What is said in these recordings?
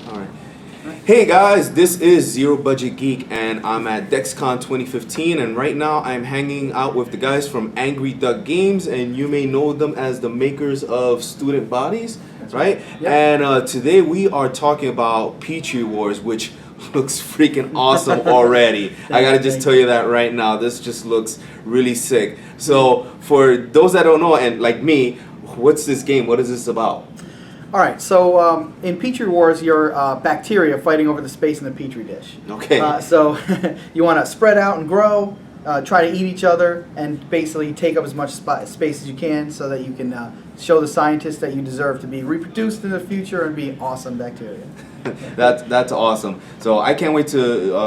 Alright. Hey guys, this is Zero Budget Geek and I'm at DexCon 2015 and right now I'm hanging out with the guys from Angry Duck Games and you may know them as the makers of Student Bodies, right? Yep. And today we are talking about Petri Wars, which looks freaking awesome already. I gotta just tell you that right now. This just looks really sick. So for those that don't know, and like me, what's this game? What is this about? All right, so in Petri Wars, you're bacteria fighting over the space in the Petri dish. Okay. So you want to spread out and grow, try to eat each other, and basically take up as much space as you can so that you can show the scientists that you deserve to be reproduced in the future and be awesome bacteria. That's awesome. So I can't wait to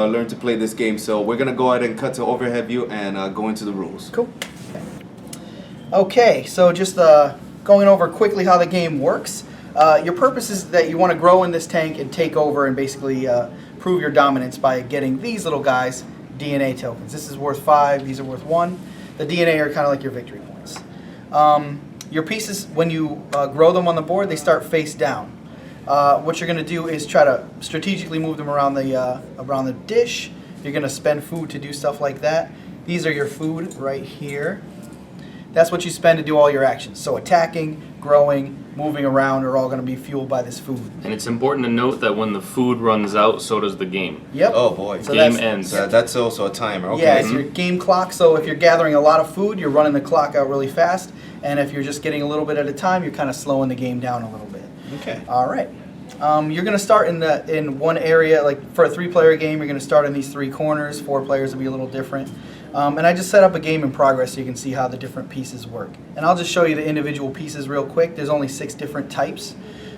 learn to play this game. So we're going to go ahead and cut to overhead view and go into the rules. Cool. Okay, so just going over quickly how the game works. Your purpose is that you want to grow in this tank and take over and basically prove your dominance by getting these little guys, DNA tokens. This is worth 5, these are worth 1. The DNA are kind of like your victory points. Your pieces, when you grow them on the board, they start face down. What you're going to do is try to strategically move them around the dish. You're going to spend food to do stuff like that. These are your food right here. That's what you spend to do all your actions. So attacking, growing, moving around are all going to be fueled by this food. And it's important to note that when the food runs out, so does the game. Yep. Oh boy. So game ends. That's also a timer. Okay. Yeah, it's your game clock. So if you're gathering a lot of food, you're running the clock out really fast. And if you're just getting a little bit at a time, you're kind of slowing the game down a little bit. Okay. All right. You're going to start in one area. Like for a 3-player game, you're going to start in these 3 corners. 4 players will be a little different. And I just set up a game in progress so you can see how the different pieces work. And I'll just show you the individual pieces real quick. There's only 6 different types.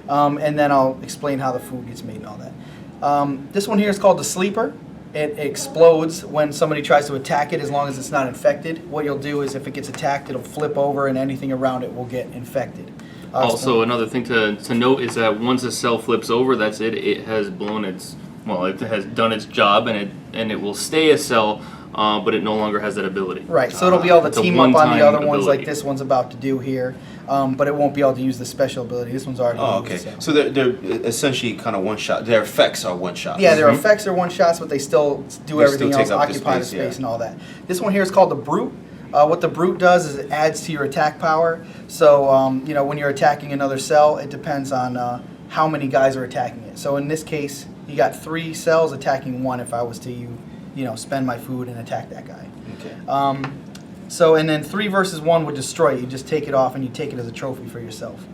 And then I'll explain how the food gets made and all that. This one here is called the sleeper. It explodes when somebody tries to attack it as long as it's not infected. What you'll do is if it gets attacked, it'll flip over and anything around it will get infected. Also, another thing to note is that once a cell flips over, that's it. It has blown its, well, it has done its job, and it will stay a cell, but it no longer has that ability. Right, so it'll be able to It's a team up on the other one-time ones like ability. this one's about to do here, but it won't be able to use the special ability. This one's already Oh, used, okay. So they're essentially kind of one shot. Their effects are one shot. Yeah, their effects are one shots, but they still do They everything still else, take up the occupy the space, space yeah. and all that. This one here is called the Brute. What the Brute does is it adds to your attack power. So, you know, when you're attacking another cell, it depends on how many guys are attacking it. So in this case, you got 3 cells attacking 1 if I was to, you know, spend my food and attack that guy. Okay. So, and then 3 versus 1 would destroy it. You just take it off and you take it as a trophy for yourself.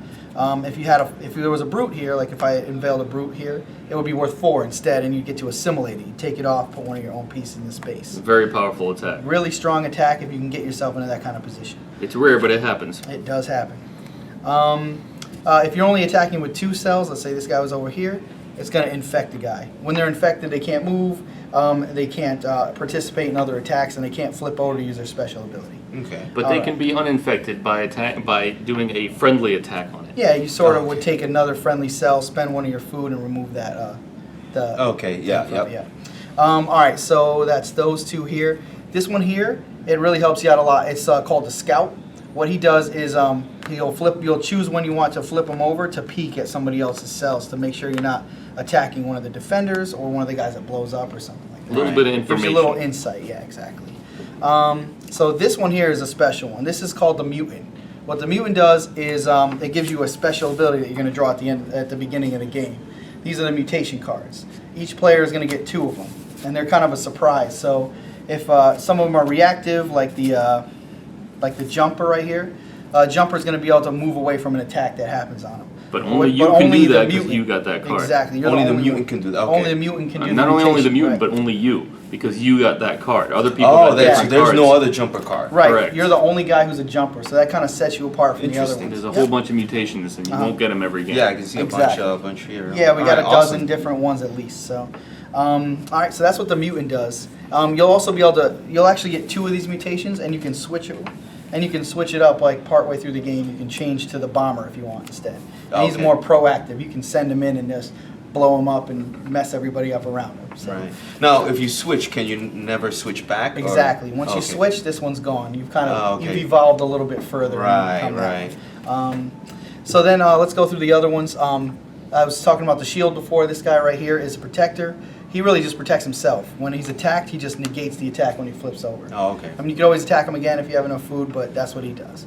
If there was a Brute here, like if I unveiled a Brute here, it would be worth 4 instead, and you get to assimilate it. You take it off, put one of your own pieces in the space. Very powerful attack. Really strong attack if you can get yourself into that kind of position. It's rare, but it happens. It does happen. If you're only attacking with 2 cells, let's say this guy was over here, it's going to infect the guy. When they're infected, they can't move, they can't participate in other attacks, and they can't flip over to use their special ability. Okay. But they can be uninfected by doing a friendly attack on it. Yeah, you sort of would take another friendly cell, spend one of your food, and remove that. Okay. Yeah. Yeah. All right, so that's those 2 here. This one here, it really helps you out a lot. It's called the Scout. What he does is you'll choose when you want to flip him over to peek at somebody else's cells to make sure you're not attacking one of the defenders or one of the guys that blows up or something like that. A little bit of Gives information. you a little insight, yeah, exactly. So this one here is a special one. This is called the Mutant. What the Mutant does is it gives you a special ability that you're going to draw at the beginning of the game. These are the mutation cards. Each player is going to get 2 of them, and they're kind of a surprise. So if some of them are reactive, like the jumper right here, jumper is going to be able to move away from an attack that happens on him. But only you can do that because you got that card. Exactly. You're Only the mutant can do that. Okay. Only the mutant can do that. Not only the mutant, right. but only you, because you got that card. Other people Oh, got different there's cards. no other jumper card. Right. Correct. You're the only guy who's a jumper, so that kind of sets you apart from the other Interesting. ones. There's a whole bunch of mutations, and you won't get them every game. Yeah, I can see Exactly. a bunch here. Yeah, we got a Alright, dozen awesome. different ones at least. So, all right, so that's what the mutant does. You'll also be able to. You'll actually get 2 of these mutations, and you can switch it. And you can switch it up like partway through the game. You can change to the bomber if you want instead. And he's Okay. more proactive. You can send him in and just blow him up and mess everybody up around him. So. Right. Now, if you switch, can you never switch back? or- Exactly. Once you Okay. switch, this one's gone. You've kind of okay. you've evolved a little bit further. and Right, come back. right. So then let's go through the other ones. I was talking about the shield before. This guy right here is a protector. He really just protects himself. When he's attacked, he just negates the attack when he flips over. Oh, okay. I mean, you can always attack him again if you have enough food, but that's what he does.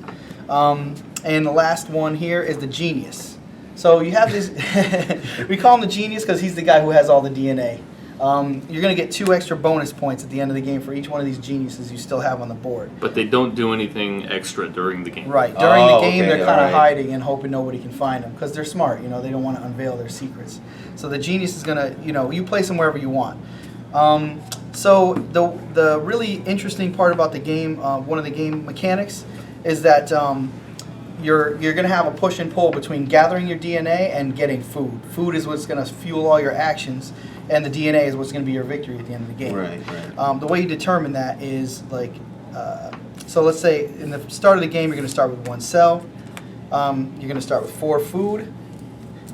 And the last one here is the genius. So you have this, we call him the genius because he's the guy who has all the DNA. You're going to get 2 extra bonus points at the end of the game for each one of these geniuses you still have on the board. But they don't do anything extra during the game. Right. During the game, okay, they're kind of alright. hiding and hoping nobody can find them because they're smart. You know, they don't want to unveil their secrets. So the genius is going to, you know, you place them wherever you want. So the really interesting part about the game, one of the game mechanics, is that you're going to have a push and pull between gathering your DNA and getting food. Food is what's going to fuel all your actions, and the DNA is what's going to be your victory at the end of the game. Right. The way you determine that is like, so let's say in the start of the game, you're going to start with 1 cell. You're going to start with 4 food,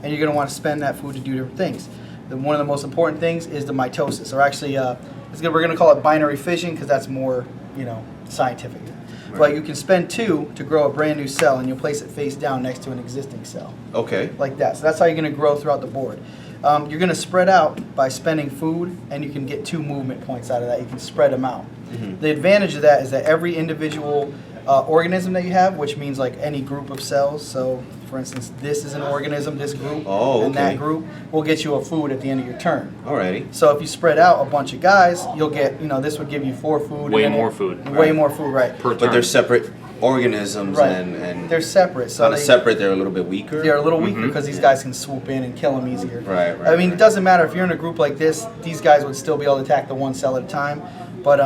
and you're going to want to spend that food to do different things. One of the most important things is the mitosis, or actually, we're going to call it binary fission because that's more, you know, scientific. Right. But you can spend 2 to grow a brand new cell, and you'll place it face down next to an existing cell. Okay. Like that. So that's how you're going to grow throughout the board. You're going to spread out by spending food, and you can get 2 movement points out of that. You can spread them out. Mm-hmm. The advantage of that is that every individual organism that you have, which means like any group of cells, so for instance, this is an organism, this group, and that group will get you a food at the end of your turn. Alrighty. So if you spread out a bunch of guys, you'll get, you know, this would give you 4 food. Way more food. Way more food, right. Per turn. But they're separate organisms, Right. and They're separate. So kind of separate. They're a little bit weaker. they're a little weaker because these guys can swoop in and kill them easier. Right. I mean, it doesn't matter if you're in a group like this; these guys would still be able to attack the 1 cell at a time. But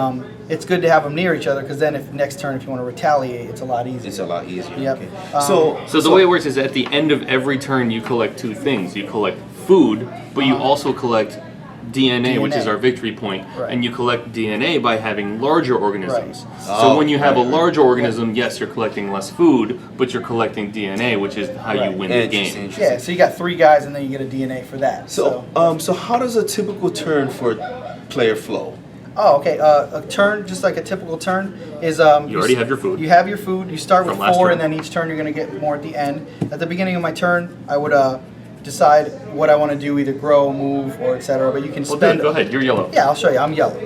it's good to have them near each other because then, if next turn, if you want to retaliate, it's a lot easier. It's a lot easier. Yep. Okay. So the way it works is at the end of every turn, you collect 2 things. You collect food, but you also collect DNA, which is our victory point, Right. and you collect DNA by having larger organisms. Right. So when you have a right. larger organism, yes, you're collecting less food, but you're collecting DNA, which is how Right. you win the Interesting, game. interesting. Yeah, so you got 3 guys, and then you get a DNA for that. So how does a typical turn for player flow? Oh, okay. A turn, just like a typical turn, is you already have your food. You have your food. You start with From last 4, turn. and then each turn you're going to get more at the end. At the beginning of my turn, I would decide what I want to do, either grow, move, or etc. But you can Well, spend. go ahead. You're yellow. Yeah, I'll show you. I'm yellow.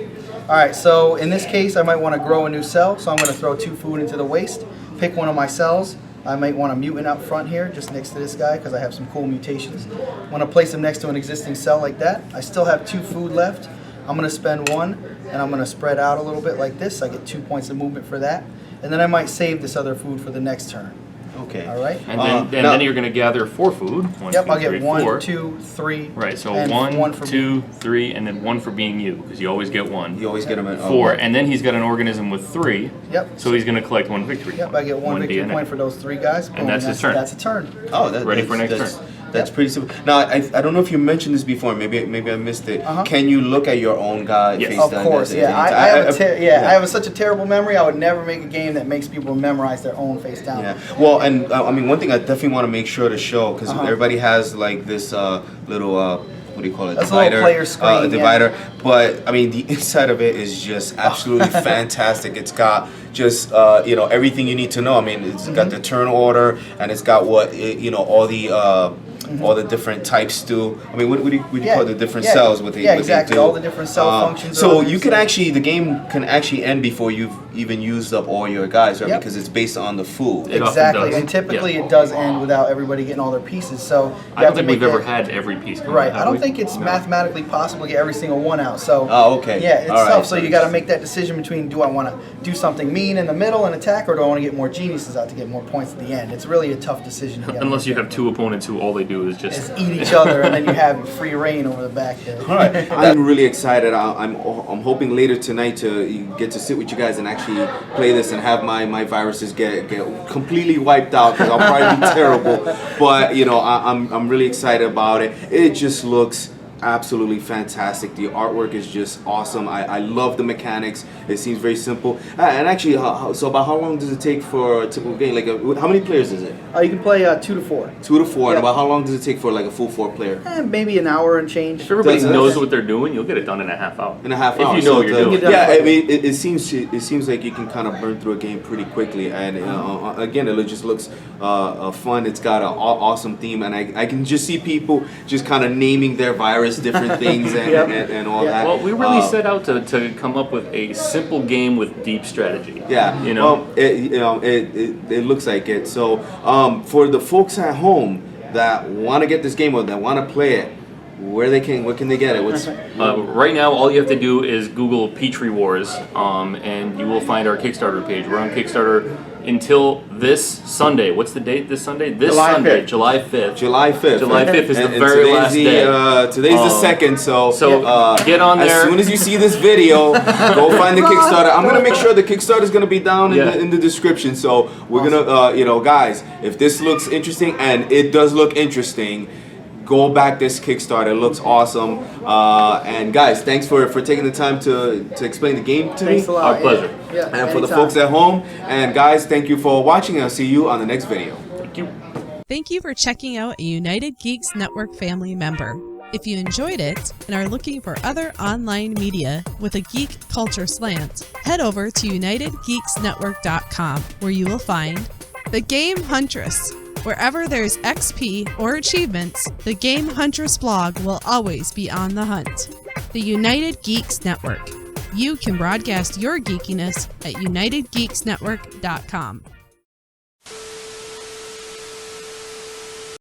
All right. So in this case, I might want to grow a new cell. So I'm going to throw 2 food into the waste. Pick one of my cells. I might want a mutant out front here, just next to this guy, because I have some cool mutations. I want to place him next to an existing cell like that. I still have 2 food left. I'm going to spend 1, and I'm going to spread out a little bit like this. I get 2 points of movement for that. And then I might save this other food for the next turn. Okay. All right? And then you're going to gather 4 food. 1, Yep, 2, I'll 3, get 1, 4. 2, 3. Right, so and 1, for 2, 3, and then 1 for being you, because you always get 1. You always get them at 4, and then he's got an organism with 3. Yep. So he's going to collect 1 victory. Yep, I get 1 victory DNA. point for those 3 guys. Boom, that's his turn. That's a turn. Oh, Ready for next that's, turn. That's pretty simple. Now, I don't know if you mentioned this before. Maybe I missed it. Uh-huh. Can you look at your own guy? Yes. face Of down course, at yeah. any time? I have such a terrible memory. I would never make a game that makes people memorize their own face down. Yeah. Well, and I mean, one thing I definitely want to make sure to show, because everybody has like this little what do you call it? That's a little player screen, a divider. But I mean, the inside of it is just absolutely fantastic. It's got just everything you need to know. I mean, it's got the turn order, and it's got all the different types do. I mean, what do you call the different cells? What they exactly. do. All the different cell functions. So you can actually, the game can actually end before you've even used up all your guys, right? Yep. Because it's based on the food. It often Exactly, does. and typically Yeah. it does end without everybody getting all their pieces. So you I have don't to think make we've ever that- had every piece come Right, out, I have don't we? think it's No. mathematically possible to get every single one out. So Oh, okay. yeah, it's All right. tough. So you got to make that decision between, do I want to do something mean in the middle and attack, or do I want to get more geniuses out to get more points at the end? It's really a tough decision. Unless you have 2 opponents who all they do is just eat each other, and then you have free reign over the back there. All right, I'm really excited. I'm hoping later tonight to get to sit with you guys and actually play this and have my viruses get completely wiped out, because I'll probably be terrible. But I'm really excited about it. It just looks absolutely fantastic. The artwork is just awesome. I love the mechanics. It seems very simple. And actually, so about how long does it take for a typical game? Like, how many players is it? You can play 2 to 4. 2 to 4. Yep. And about how long does it take for like a full 4 player? Maybe an hour and change. If everybody Does it? knows what they're doing, you'll get it done in a half hour. In a half If hour. you know So what you're doing. done Yeah, I quickly. mean, it seems like you can kind of burn through a game pretty quickly, and again, it just looks fun. It's got an awesome theme, and I can just see people just kind of naming their virus different things and all that. Well, we really set out to come up with a simple game with deep strategy. Yeah, You know? it looks like it. So, for the folks at home that want to get this game or that want to play it, where can they get it? Right now, all you have to do is Google Petri Wars, and you will find our Kickstarter page. We're on Kickstarter until this Sunday. What's the date this Sunday? This July Sunday, 5th. July 5th. July 5th. July 5th is And the very last day. Today's the 2nd, so get on there. As soon as you see this video, go find the Kickstarter. I'm gonna make sure the Kickstarter is gonna be down in the description. So we're gonna, guys, if this looks interesting, and it does look interesting, go back this Kickstarter. It looks awesome. And guys, thanks for taking the time to explain the game to me. Thanks a lot. Our pleasure. Yeah, And for the anytime. folks at home, and guys, thank you for watching, and I'll see you on the next video. Thank you. Thank you for checking out a United Geeks Network family member. If you enjoyed it and are looking for other online media with a geek culture slant, head over to UnitedGeeksNetwork.com, where you will find The Game Huntress. Wherever there's XP or achievements, the Game Huntress blog will always be on the hunt. The United Geeks Network. You can broadcast your geekiness at UnitedGeeksNetwork.com.